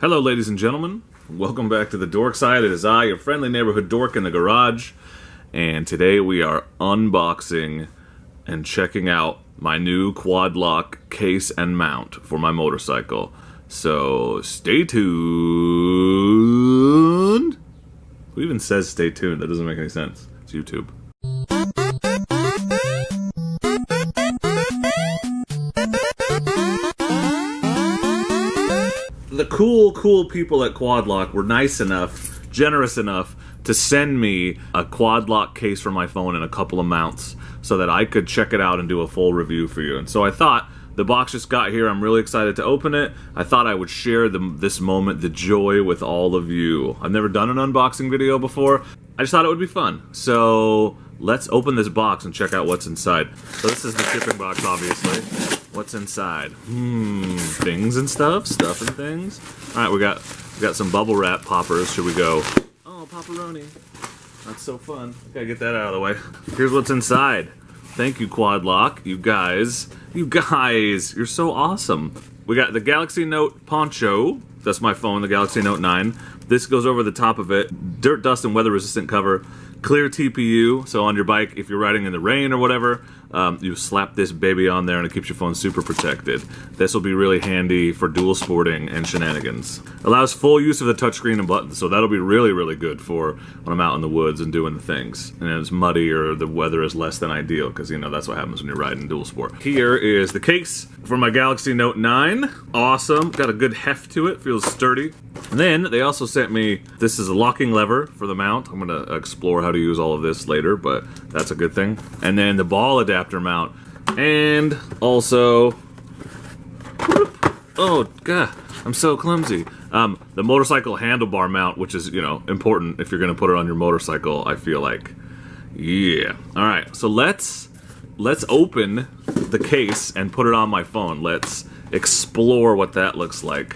Hello ladies and gentlemen, welcome back to the Dork Side. It is I, your friendly neighborhood dork in the garage, and today we are unboxing and checking out my new quad lock case and mount for my motorcycle. So stay tuned. Who even says stay tuned? That doesn't make any sense. It's YouTube. The cool people at Quad Lock were nice enough, generous enough, to send me a Quad Lock case for my phone and a couple of mounts so that I could check it out and do a full review for you. And so I thought, the box just got here, I'm really excited to open it. I thought I would share this moment, the joy, with all of you. I've never done an unboxing video before. I just thought it would be fun. So let's open this box and check out what's inside. So this is the shipping box, obviously. What's inside? Things and stuff and things. All right, we got some bubble wrap poppers. Should we go? Oh, pepperoni. That's so fun. Gotta get that out of the way. Here's what's inside. Thank you, Quad Lock. You guys, you're so awesome. We got the Galaxy Note Poncho. That's my phone, the Galaxy Note 9. This goes over the top of it. Dirt, dust, and weather-resistant cover. Clear TPU, so on your bike, if you're riding in the rain or whatever, you slap this baby on there and it keeps your phone super protected. This will be really handy for dual sporting and shenanigans. Allows full use of the touchscreen and buttons, so that'll be really good for when I'm out in the woods and doing the things. And it's muddy or the weather is less than ideal, because you know that's what happens when you're riding dual sport. Here is the case for my Galaxy Note 9. Awesome, got a good heft to it, feels sturdy. And then they also sent me, this is a locking lever for the mount. I'm going to explore how to use all of this later, but that's a good thing. And then the ball adapter mount. And also, oh god, I'm so clumsy. The motorcycle handlebar mount, which is, you know, important if you're going to put it on your motorcycle, I feel like. Yeah. All right, so let's open the case and put it on my phone. Let's explore what that looks like.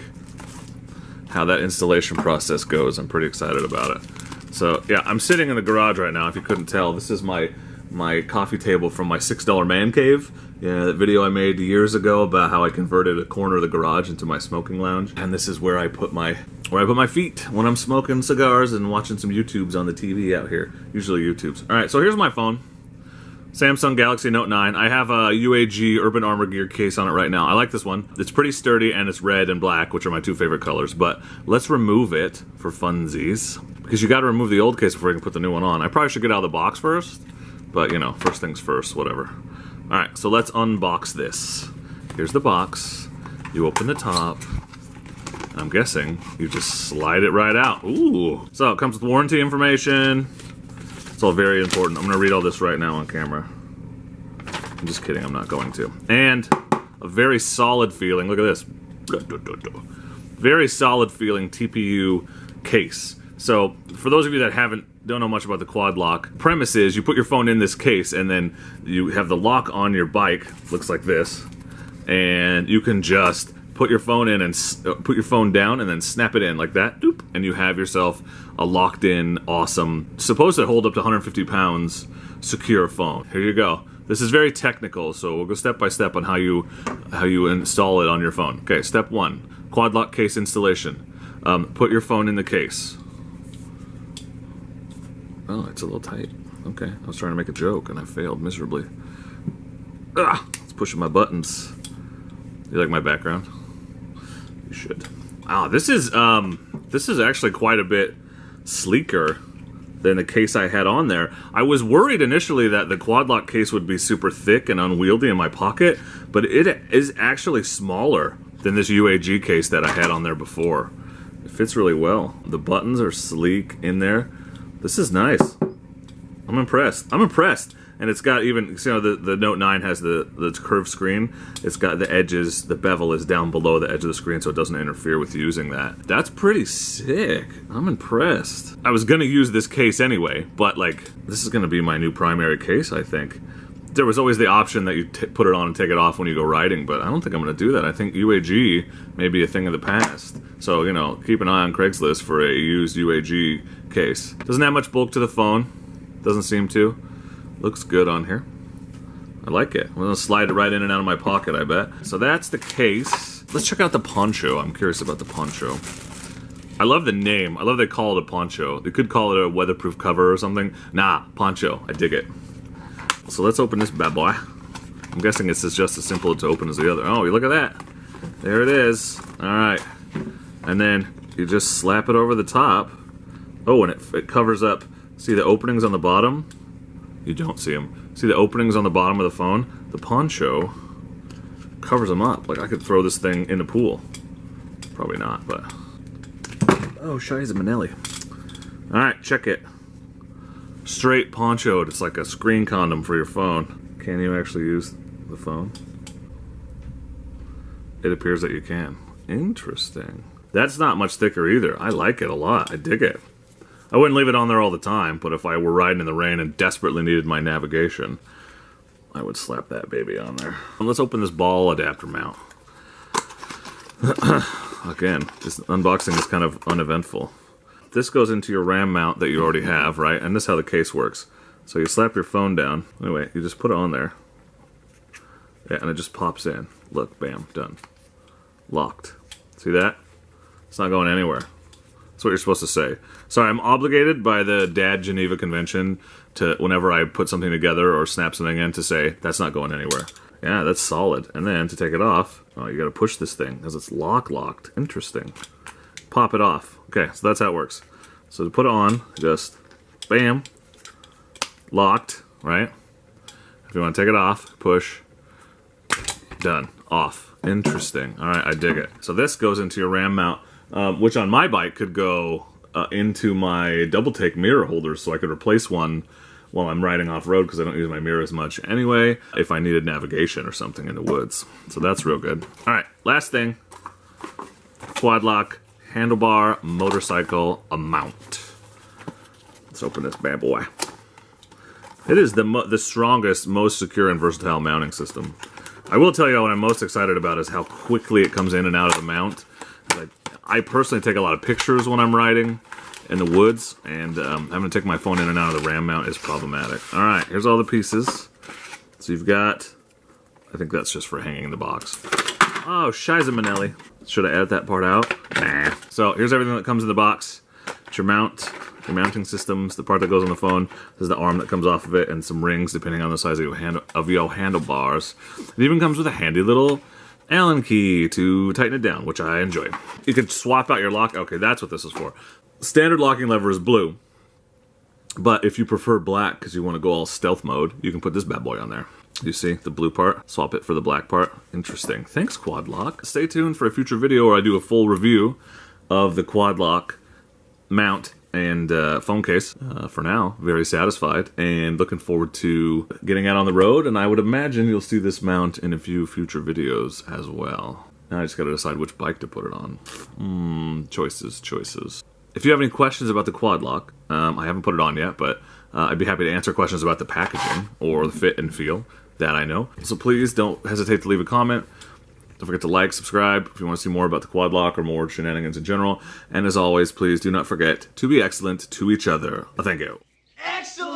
How that installation process goes. I'm pretty excited about it. So yeah, I'm sitting in the garage right now, if you couldn't tell. This is my coffee table from my $6 man cave. Yeah, that video I made years ago about how I converted a corner of the garage into my smoking lounge. And this is where I put my feet when I'm smoking cigars and watching some YouTubes on the TV out here. Usually YouTubes. Alright, so here's my phone. Samsung Galaxy Note 9. I have a UAG Urban Armor Gear case on it right now. I like this one. It's pretty sturdy and it's red and black, which are my two favorite colors. But let's remove it for funsies, because you got to remove the old case before you can put the new one on. I probably should get out of the box first, but you know, first things first, whatever. Alright, so let's unbox this. Here's the box. You open the top. And I'm guessing you just slide it right out. Ooh. So it comes with warranty information. It's all very important. I'm going to read all this right now on camera. I'm just kidding, I'm not going to. And a very solid feeling, look at this. Very solid feeling TPU case. So, for those of you that don't know much about the quad lock, premise is you put your phone in this case and then you have the lock on your bike, looks like this, and you can just put your phone in and put your phone down and then snap it in like that, doop, and you have yourself a locked-in, awesome, supposed to hold up to 150 pounds, secure phone. Here you go. This is very technical, so we'll go step by step on how you install it on your phone. Okay, step 1, quad lock case installation. Put your phone in the case. Oh, it's a little tight. Okay, I was trying to make a joke and I failed miserably. It's pushing my buttons. You like my background? You should. Wow, this is actually quite a bit sleeker than the case I had on there. I was worried initially that the quad lock case would be super thick and unwieldy in my pocket, but it is actually smaller than this UAG case that I had on there before. It fits really well. The buttons are sleek in there. This is nice. I'm impressed. I'm impressed. And it's got even, you know, the Note 9 has the curved screen. It's got the edges, the bevel is down below the edge of the screen so it doesn't interfere with using that. That's pretty sick. I'm impressed. I was gonna use this case anyway, but like, this is gonna be my new primary case, I think. There was always the option that you put it on and take it off when you go riding, but I don't think I'm gonna do that. I think UAG may be a thing of the past. So, you know, keep an eye on Craigslist for a used UAG case. Doesn't have much bulk to the phone. Doesn't seem to. Looks good on here. I like it. I'm gonna slide it right in and out of my pocket, I bet. So that's the case. Let's check out the Poncho. I'm curious about the Poncho. I love the name. I love they call it a poncho. They could call it a weatherproof cover or something. Nah, poncho. I dig it. So let's open this bad boy. I'm guessing it's just as simple to open as the other. Oh, you look at that. There it is. Alright. And then you just slap it over the top. Oh, and it covers up. See the openings on the bottom? You don't see them. See the openings on the bottom of the phone? The poncho covers them up. Like I could throw this thing in the pool. Probably not, but... Oh, Shiza Manelli. Alright, check it. Straight ponchoed. It's like a screen condom for your phone. Can you actually use the phone? It appears that you can. Interesting. That's not much thicker either. I like it a lot. I dig it. I wouldn't leave it on there all the time, but if I were riding in the rain and desperately needed my navigation, I would slap that baby on there. And let's open this ball adapter mount. Again, this unboxing is kind of uneventful. This goes into your RAM mount that you already have, right? And this is how the case works. So you slap your phone down. Anyway, you just put it on there. Yeah, and it just pops in. Look, bam, done. Locked. See that? It's not going anywhere. That's what you're supposed to say. Sorry, I'm obligated by the Dad Geneva Convention to, whenever I put something together or snap something in, to say, that's not going anywhere. Yeah, that's solid. And then to take it off, oh, you gotta push this thing, because it's locked. Interesting. Pop it off. Okay, so that's how it works. So to put it on, just, bam, locked, right? If you want to take it off, push, done, off. Interesting. Alright, I dig it. So this goes into your RAM mount, which on my bike could go into my double take mirror holders, so I could replace one while I'm riding off-road because I don't use my mirror as much anyway, if I needed navigation or something in the woods. So that's real good. Alright, last thing. Quad lock, handlebar, motorcycle, a mount. Let's open this bad boy. It is the strongest, most secure and versatile mounting system. I will tell you what I'm most excited about is how quickly it comes in and out of the mount. Like, I personally take a lot of pictures when I'm riding in the woods, and having to take my phone in and out of the RAM mount is problematic. Alright, here's all the pieces. So you've got, I think that's just for hanging in the box. Oh, Shiza Manelli. Should I edit that part out? Nah. So here's everything that comes in the box. It's your mount, your mounting systems, the part that goes on the phone. This is the arm that comes off of it, and some rings depending on the size of your handlebars. It even comes with a handy little Allen key to tighten it down, which I enjoy. You can swap out your lock. Okay, that's what this is for. Standard locking lever is blue, but if you prefer black because you want to go all stealth mode, you can put this bad boy on there. You see the blue part? Swap it for the black part. Interesting. Thanks, Quad Lock. Stay tuned for a future video where I do a full review of the Quad Lock mount and phone case. For now, very satisfied and looking forward to getting out on the road, and I would imagine you'll see this mount in a few future videos as well. Now I just gotta decide which bike to put it on. Choices. If you have any questions about the Quad Lock, I haven't put it on yet, but I'd be happy to answer questions about the packaging or the fit and feel, that I know. So please don't hesitate to leave a comment. Don't forget to like, subscribe if you want to see more about the Quad Lock or more shenanigans in general. And as always, please do not forget to be excellent to each other. Thank you. Excellent!